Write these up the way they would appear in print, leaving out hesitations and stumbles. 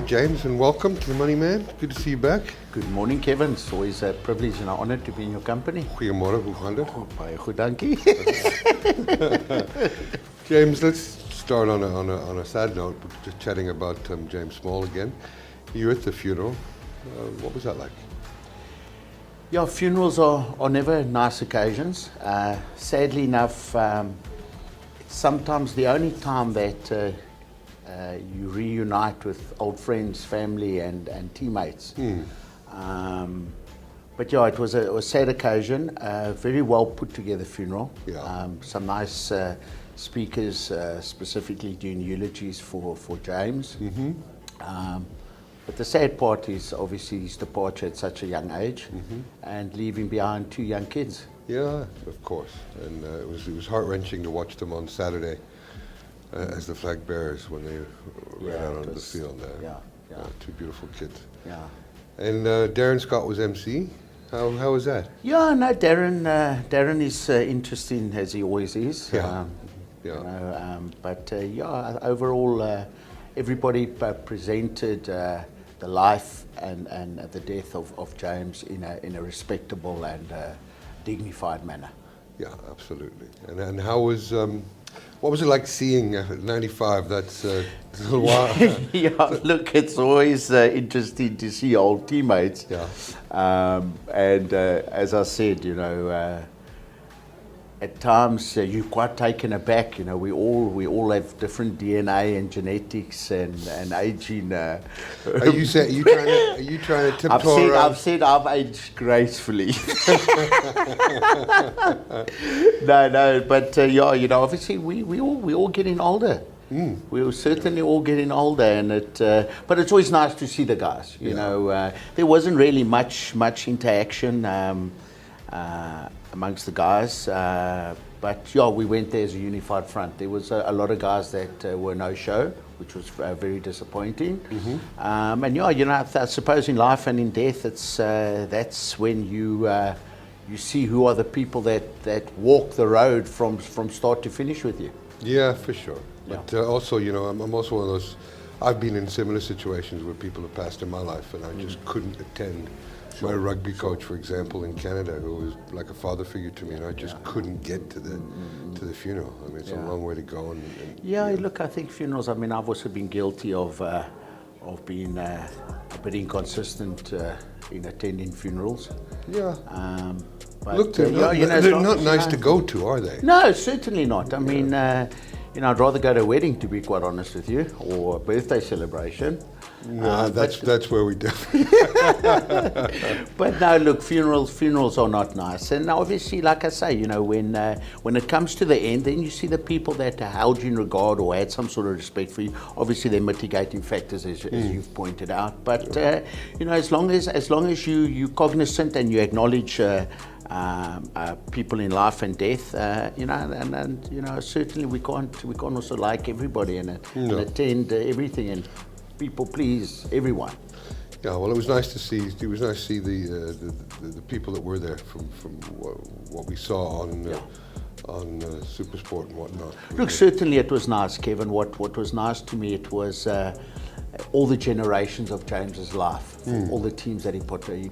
James, and welcome to the Money Man. Good to see you back. Good morning, Kevin. It's always a privilege and an honor to be in your company. Goeiemorgen, hoe gaan dit? Baie goed, dankie. James, let's start on a sad note. We're just chatting about James Small again. You were at the funeral. What was that like? Yeah, funerals are never nice occasions. Sadly enough, it's sometimes the only time that you reunite with old friends, family, and teammates. But yeah, it was a sad occasion. Very well put together funeral. Yeah. Some nice speakers, specifically doing eulogies for James. But the sad part is obviously his departure at such a young age and leaving behind two young kids. Yeah, of course. And it was heart-wrenching to watch them on Saturday as the flag bearers when they ran out onto the field. Two beautiful kids. Yeah. And Darren Scott was MC. How was that? Yeah, no, Darren is interesting as he always is. Yeah. You know, overall, everybody presented the life and the death of James in a respectable and dignified manner. Yeah, absolutely. And how was what was it like seeing 95? That's a little while. Yeah, look, it's always interesting to see old teammates. Yeah. And as I said, you know, at times you're quite taken aback. You know, we all have different DNA and genetics and aging. Are you trying to tiptoe around? I've said I've aged gracefully. No, but yeah, you know, obviously we all getting older. We were certainly all getting older, and but it's always nice to see the guys. You know, there wasn't really much interaction amongst the guys, but yeah, we went there as a unified front. There was a lot of guys that were no show, which was very disappointing. And yeah, you know, I suppose in life and in death, that's when you see who are the people that walk the road from start to finish with you. Yeah, for sure. Yeah. But also, you know, I'm also one of those. I've been in similar situations where people have passed in my life, and I just couldn't attend. My rugby coach, for example, in Canada, who was like a father figure to me, and I just couldn't get to the funeral. I mean, it's a long way to go. And look, I think funerals. I mean, I've also been guilty of being a bit inconsistent in attending funerals. Yeah. But, look, they're not nice to go to, are they? No, certainly not. I mean, you know, I'd rather go to a wedding, to be quite honest with you, or a birthday celebration. No, that's where we differ. But no, look, funerals are not nice. And obviously, like I say, you know, when it comes to the end, then you see the people that held you in regard or had some sort of respect for you. Obviously, they're mitigating factors, as you've pointed out. But you know, as long as you're cognizant and you acknowledge people in life and death, you know, and you know, certainly we can't also like everybody and attend everything and people please everyone. Yeah, well, it was nice to see. It was nice to see the people that were there from what we saw on Supersport and whatnot. Look, certainly it was nice, Kevin. What was nice to me, it was all the generations of James's life, all the teams that he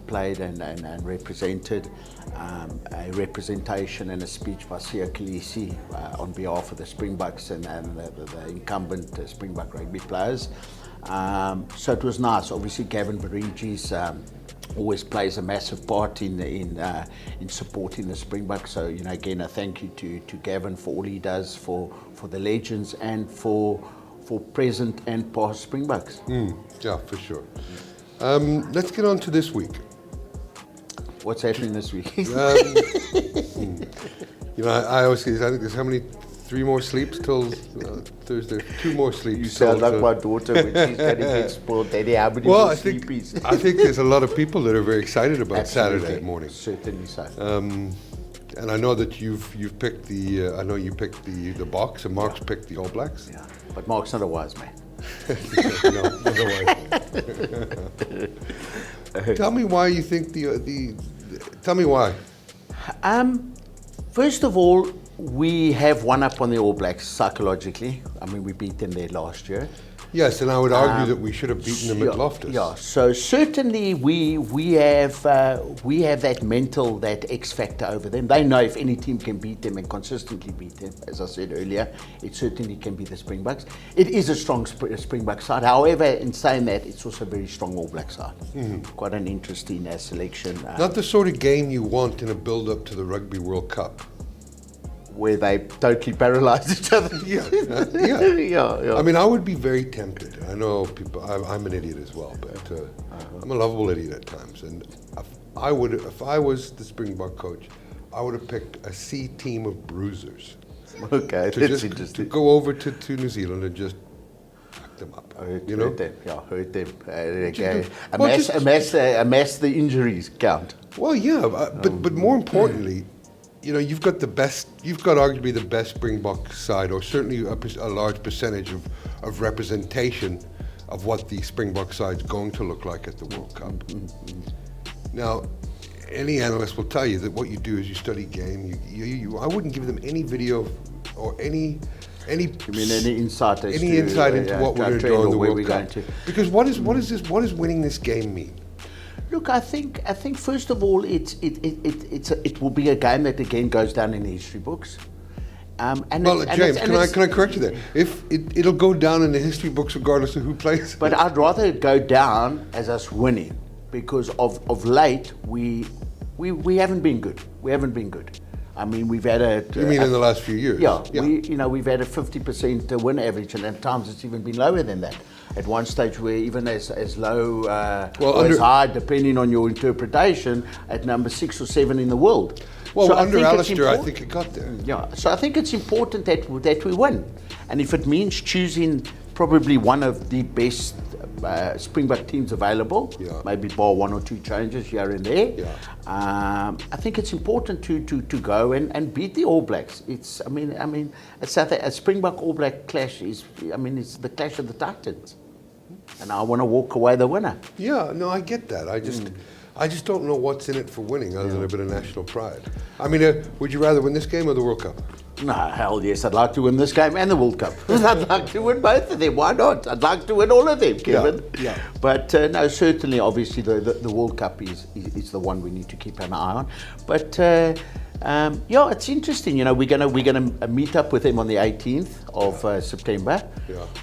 played and represented, a representation and a speech by Sia Khaleesi on behalf of the Springboks and the incumbent Springbok rugby players. So it was nice. Obviously, Gavin Baringi's always plays a massive part in supporting the Springboks. So, you know, again, a thank you to Gavin for all he does for the legends and for present and past Springboks. Yeah, for sure. Let's get on to this week. What's happening this week? You know, I always say, I think there's how many? 3 more sleeps till Thursday. 2 more sleeps. You sound like my daughter when she's going to get spoiled. Daddy, how many more sleepies? I think there's a lot of people that are very excited about Absolutely. Saturday morning. Certainly so. And I know that you've picked I know you picked the Boks, and Mark's picked the All Blacks. Yeah, but Mark's not a wise man. No, not a wise man. Tell me why you think tell me why. First of all, We have one up on the All Blacks psychologically. I mean, we beat them there last year. Yes, and I would argue that we should have beaten them at Loftus. Yeah, so certainly we have that mental, that X factor over them. They know if any team can beat them and consistently beat them, as I said earlier, it certainly can be the Springboks. It is a strong Springbok side. However, in saying that, it's also a very strong All Black side. Quite an interesting selection. Not the sort of game you want in a build-up to the Rugby World Cup. Where they totally paralyze each other. Yeah. I mean, I would be very tempted. I know people. I'm an idiot as well, but I'm a lovable idiot at times. And if I was the Springbok coach, I would have picked a C team of bruisers. Okay, that's interesting. To go over to New Zealand and just fuck them up. Hurt them. Amass the injuries count. Well, yeah, but more importantly. You know, you've got arguably the best Springbok side, or certainly a large percentage of representation of what the Springbok side's going to look like at the World Cup. Now, any analyst will tell you that what you do is you study game. I wouldn't give them any video or any. You mean any insight into what we're going to do in the World Cup? Because what is winning this game mean? Look, I think first of all, it will be a game that again goes down in the history books. James, can I correct you there? If it'll go down in the history books regardless of who plays. But I'd rather it go down as us winning, because of late we haven't been good. We haven't been good. I mean, we've had You mean in the last few years? Yeah. We've had a 50% win average, and at times it's even been lower than that. At one stage, we're even as low or as high, depending on your interpretation, at number 6 or 7 in the world. Well, so under Alistair, I think it got there. Yeah, so I think it's important that we win. And if it means choosing probably one of the best Springbok teams available, maybe bar 1 or 2 changes here and there, I think it's important to go and beat the All Blacks. It's a Springbok All Black clash it's the clash of the Titans, and I want to walk away the winner. Yeah, no, I get that. I just don't know what's in it for winning other than a bit of national pride. I mean, would you rather win this game or the World Cup? No, hell yes, I'd like to win this game and the World Cup. I'd like to win both of them. Why not? I'd like to win all of them, Kevin. Yeah. But no, certainly, obviously, the World Cup is the one we need to keep an eye on. But it's interesting. You know, we're gonna meet up with them on the 18th of September.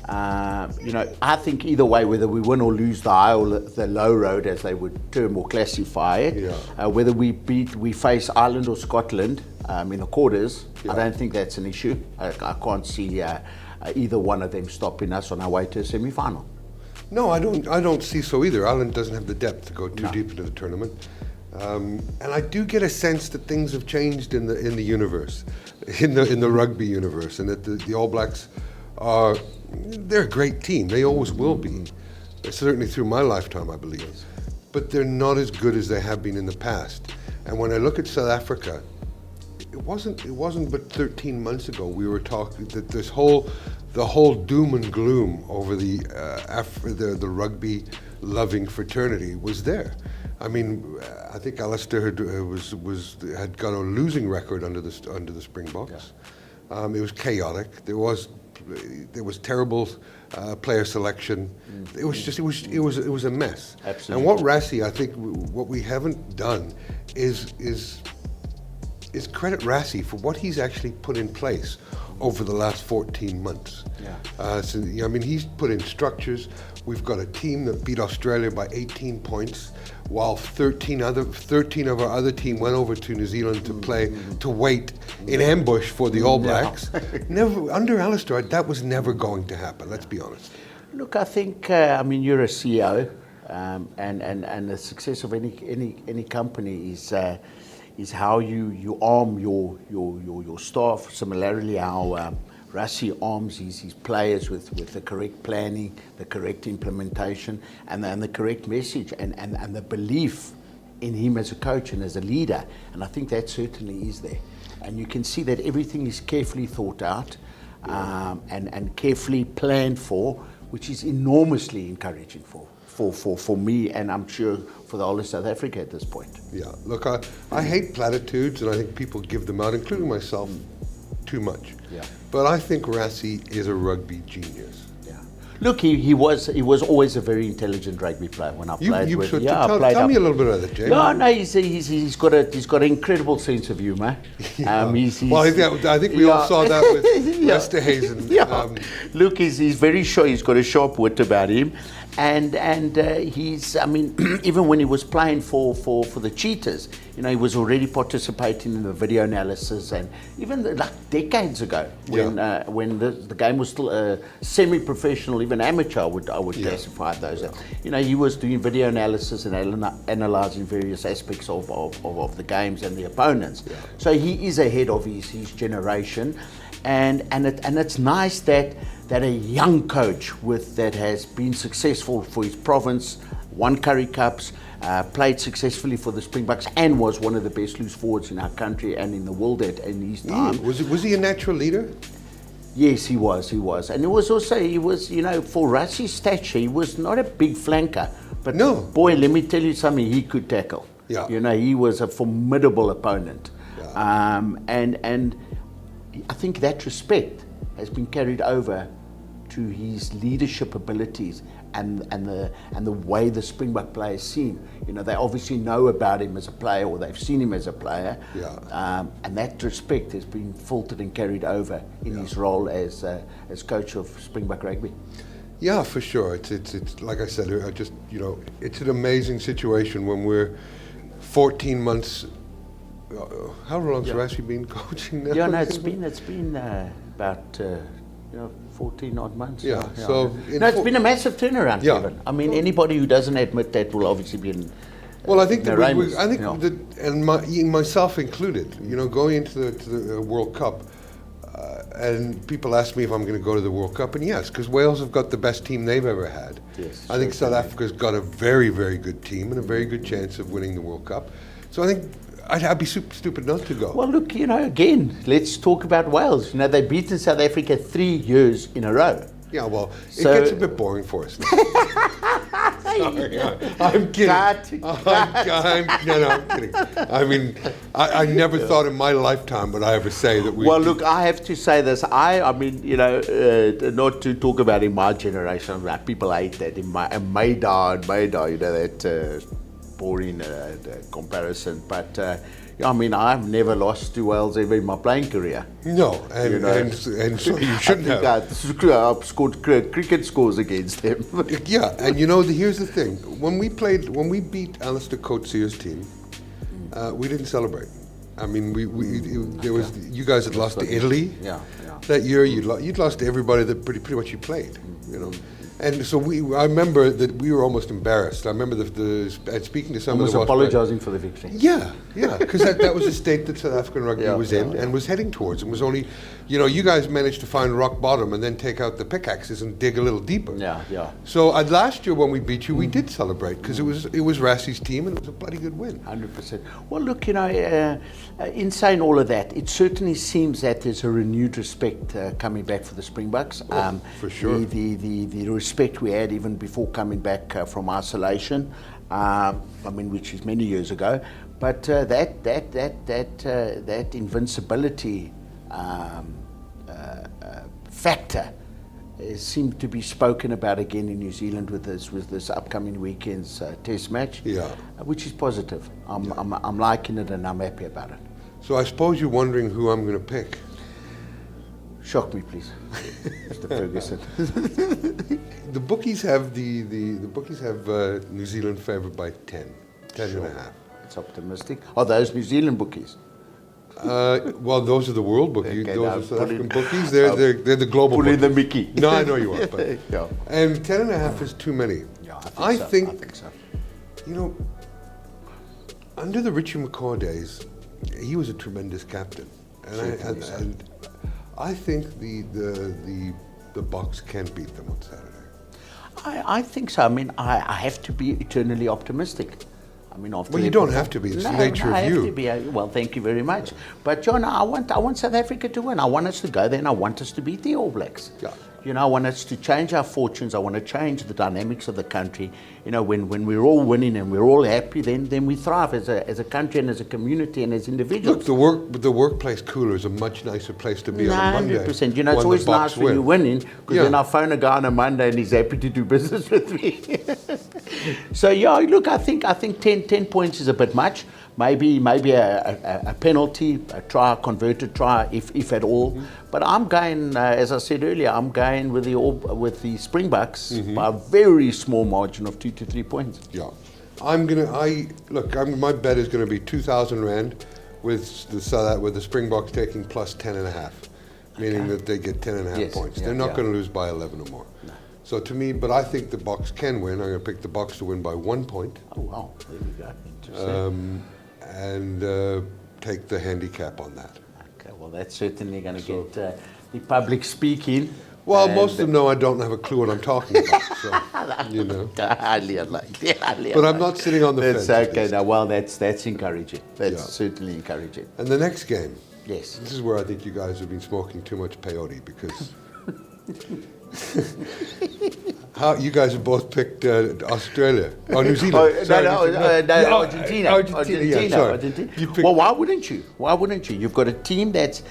I think either way, whether we win or lose the high or the low road, as they would term or classify it, whether we face Ireland or Scotland in the quarters, I don't think that's an issue. I can't see either one of them stopping us on our way to a semi-final. No, I don't see so either. Ireland doesn't have the depth to go too deep into the tournament. And I do get a sense that things have changed in the universe, in the rugby universe, and that the All Blacks they're a great team. They always will be. Certainly through my lifetime, I believe. But they're not as good as they have been in the past. And when I look at South Africa, it wasn't but 13 months ago we were talking that the whole doom and gloom over the rugby loving fraternity was there. I mean, I think Alistair had got a losing record under the Springboks. It was chaotic. There was terrible player selection. It was a mess. Absolutely. And what Rassie, I think, what we haven't done is credit Rassie for what he's actually put in place over the last 14 months. He's put in structures. We've got a team that beat Australia by 18 points, while 13 of our other team went over to New Zealand to wait in ambush for the All Blacks. Never under Alistair, that was never going to happen. Let's be honest. Look, I think you're a CEO, and the success of any company is how you arm your staff. Similarly, how Rassie arms his players with the correct planning, the correct implementation, and the correct message, and the belief in him as a coach and as a leader. And I think that certainly is there. And you can see that everything is carefully thought out and carefully planned for, which is enormously encouraging for me, and I'm sure for the whole of South Africa at this point. Yeah, look, I hate platitudes, and I think people give them out, including myself, too much. Yeah. But I think Rassie is a rugby genius. Yeah. Look, he was always a very intelligent rugby player when I played with him. Yeah, tell me a little bit of that, James. No, he's got an incredible sense of humour. Yeah. I think we all saw that with Westerhuizen. Yeah. Look, he's very sure. He's got a sharp wit about him, and he's. I mean, even when he was playing for the Cheetahs, he was already participating in the video analysis, and even like decades ago when the game was still semi-professional, even amateur, I would classify those. He was doing video analysis and analysing various aspects of the games and the opponents. Yeah. So he is ahead of his generation, and it's nice that a young coach that has been successful for his province, won Currie Cups, played successfully for the Springboks, and was one of the best loose forwards in our country and in the world in his time. Was he a natural leader? Yes, he was, and it was also for Rassie's stature, he was not a big flanker, but no. Boy, let me tell you something, he could tackle. Yeah. He was a formidable opponent, Yeah. and I think that respect has been carried over to his leadership abilities and the way the Springbok players see him. They obviously know about him as a player, or they've seen him as a player. Yeah. And that respect has been filtered and carried over in his role as coach of Springbok Rugby. Yeah, for sure. It's like I said, it's an amazing situation when we're 14 months. How long's Rassie been coaching now? Yeah, no, it's been about 14 odd months. Yeah. Yeah. So it's been a massive turnaround, Yeah. Kevin. I mean, anybody who doesn't admit that will obviously be in. Well, I think and myself included. Going into the World Cup, and people ask me if I'm going to go to the World Cup, and yes, because Wales have got the best team they've ever had. Yes, I think South Africa's got a very, very good team and a very good chance of winning the World Cup. So I think I'd be super stupid not to go. Well, look, again, let's talk about Wales. They've beaten South Africa 3 years in a row. Yeah, well, it gets a bit boring for us now. Sorry, I'm kidding. I'm kidding. I mean, I never thought in my lifetime would I ever say that we... Well, look, I have to say this. I mean, not to talk about in my generation, people hate that. In Maida, that boring comparison. But, I mean, I've never lost to Wales ever in my playing career. No, and so you shouldn't have. I've scored cricket scores against them. Yeah, and here's the thing. When we beat Alistair Coetzee's team, we didn't celebrate. I mean, you guys had lost to Italy. Yeah. That year, you'd lost to everybody that pretty much you played. And so I remember that we were almost embarrassed. I remember speaking to some of the apologising for the victory. Yeah, because that was the state that South African rugby was in and was heading towards. It was only, you guys managed to find rock bottom and then take out the pickaxes and dig a little deeper. Yeah. So last year when we beat you, we did celebrate because it was Rassie's team and it was a bloody good win. 100%. Well, look, in saying all of that, it certainly seems that there's a renewed respect coming back for the Springboks. For sure. The respect we had even before coming back from isolation, which is many years ago, but that invincibility factor seemed to be spoken about again in New Zealand with this upcoming weekend's test match, which is positive. I'm liking it and I'm happy about it. So I suppose you're wondering who I'm going to pick. Shock me, please, Mr. Ferguson. The bookies have New Zealand favoured by 10 and a half. It's optimistic. Are those New Zealand bookies? Well, those are the world bookies. Okay, those are South African bookies. They're the global bookies. Put in the Mickey. No, I know you are. But Yeah. And 10 and a half is too many. Yeah, I think so. Under the Richie McCaw days, he was a tremendous captain, and I think the Boks can beat them on Saturday. I think so. I mean, I have to be eternally optimistic. I mean, after you don't have to be. It's the nature of you. I have to be. Well, thank you very much. But John, I want South Africa to win. I want us to go there, and I want us to beat the All Blacks. Yeah. You know, I want us to change our fortunes. I want to change the dynamics of the country. You know, when we're all winning and we're all happy, then we thrive as a country and as a community and as individuals. Look, the workplace cooler is a much nicer place to be on a Monday. 100%. You know, it's when always the Boks nice when win. you're winning, because then I phone a guy on a Monday and he's happy to do business with me. So yeah, look, I think 10 points is a bit much. Maybe a penalty, a try, converted try, if at all. But I'm going, as I said earlier, I'm going with the Springboks by a very small margin of 2 to 3 points. Yeah, my bet is going to be 2,000 rand with the Springboks taking plus 10.5, meaning that they get 10.5 points. They're not going to lose by 11 or more. No. So to me, but I think the Boks can win. I'm going to pick the Boks to win by 1 point. Oh wow, there we go. Interesting. And take the handicap on that. Okay, well that's certainly going to get the public speaking. Well, most of them know I don't have a clue what I'm talking about, so, you know. Highly unlikely. But I'm not sitting on the fence. That's okay. Now, well, that's encouraging. That's certainly encouraging. And the next game. Yes. This is where I think you guys have been smoking too much peyote, because you guys have both picked Australia or New Zealand. Argentina. Argentina. Well, why wouldn't you? Why wouldn't you? You've got a team that's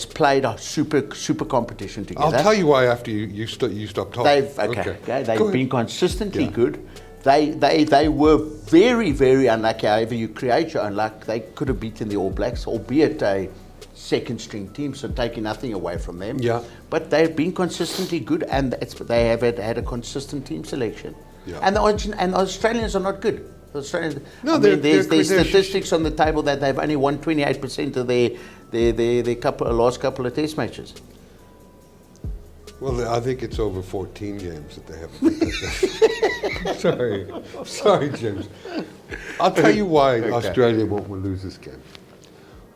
played a super competition together. I'll tell you why after you stop talking. They've been consistently good. They were very unlucky. However you create your own luck, they could have beaten the All Blacks, albeit a second string team, so taking nothing away from them. Yeah. But they've been consistently good, and they have had a consistent team selection. Yeah. And the Australians are not good. The Australians, there's statistics on the table that they've only won 28% of their last couple of test matches. Well, I think it's over 14 games that they haven't. Sorry, James. I'll tell you why Australia won't lose this game.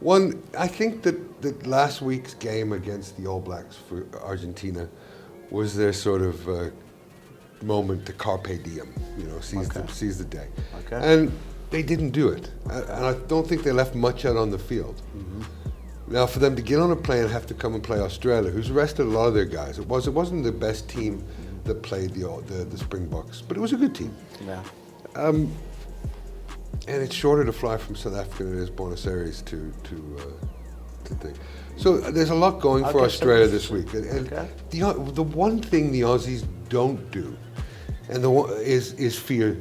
One, I think that last week's game against the All Blacks for Argentina was their sort of moment to carpe diem, seize the day. Okay. And they didn't do it. And I don't think they left much out on the field. Mm-hmm. Now, for them to get on a plane and have to come and play Australia, who's rested a lot of their guys, it wasn't the best team that played the Springboks, but it was a good team. Yeah. And it's shorter to fly from South Africa than it is Buenos Aires to thing. So there's a lot going for Australia this week. And the one thing the Aussies don't do, and is fear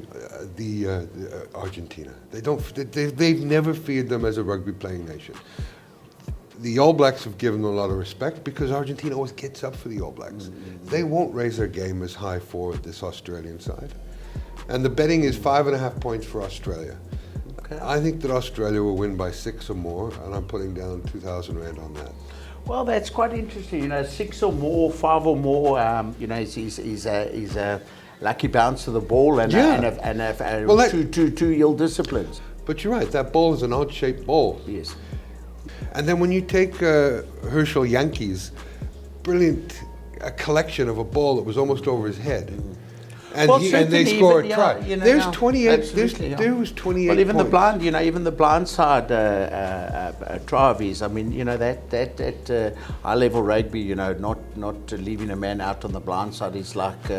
the Argentina. They've never feared them as a rugby playing nation. The All Blacks have given them a lot of respect because Argentina always gets up for the All Blacks. Mm-hmm. They won't raise their game as high for this Australian side. And the betting is 5.5 points for Australia. Okay. I think that Australia will win by 6 or more, and I'm putting down 2,000 rand on that. Well, that's quite interesting. 6 or more, 5 or more. Is a lucky bounce to the ball and two ill disciplines. But you're right. That ball is an odd-shaped ball. Yes. And then when you take Herschel Yankees, brilliant collection of a ball that was almost over his head. Mm. And they score a try. There's 28. There was 28. Well, even points. even the blind side try of his. I mean, that high level rugby. Not leaving a man out on the blind side is like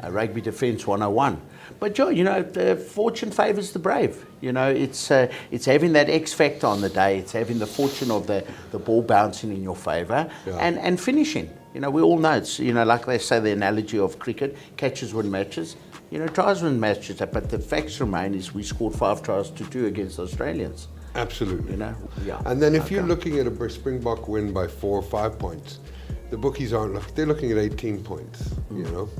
rugby defence 101. But Joe, fortune favours the brave. It's having that X factor on the day. It's having the fortune of the ball bouncing in your favour and finishing. We all know it's, like they say, the analogy of cricket, catches win matches, tries win matches, but the facts remain is we scored 5 tries to 2 against the Australians. Absolutely. And then if you're looking at a Springbok win by 4 or 5 points, the bookies they're looking at 18 points,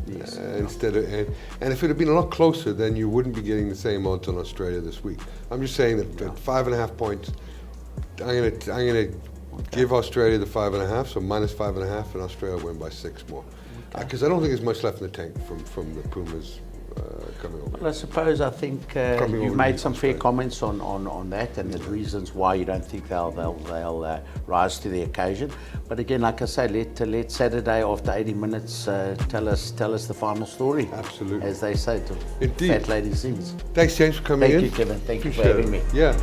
Yes. Instead of, and if it had been a lot closer, then you wouldn't be getting the same odds on Australia this week. I'm just saying that at 5.5 points, I'm gonna give Australia the 5.5, so minus 5.5, and Australia win by 6 more. Because I don't think there's much left in the tank from the Pumas coming over. Well, I think you've made some fair comments on that and the reasons why you don't think they'll rise to the occasion. But again, like I say, let Saturday after 80 minutes tell us the final story. Absolutely. As they say, to Indeed. Fat Lady Sings. Thanks, James, for coming in. Thank you, Kevin. Thank you for having me. Yeah.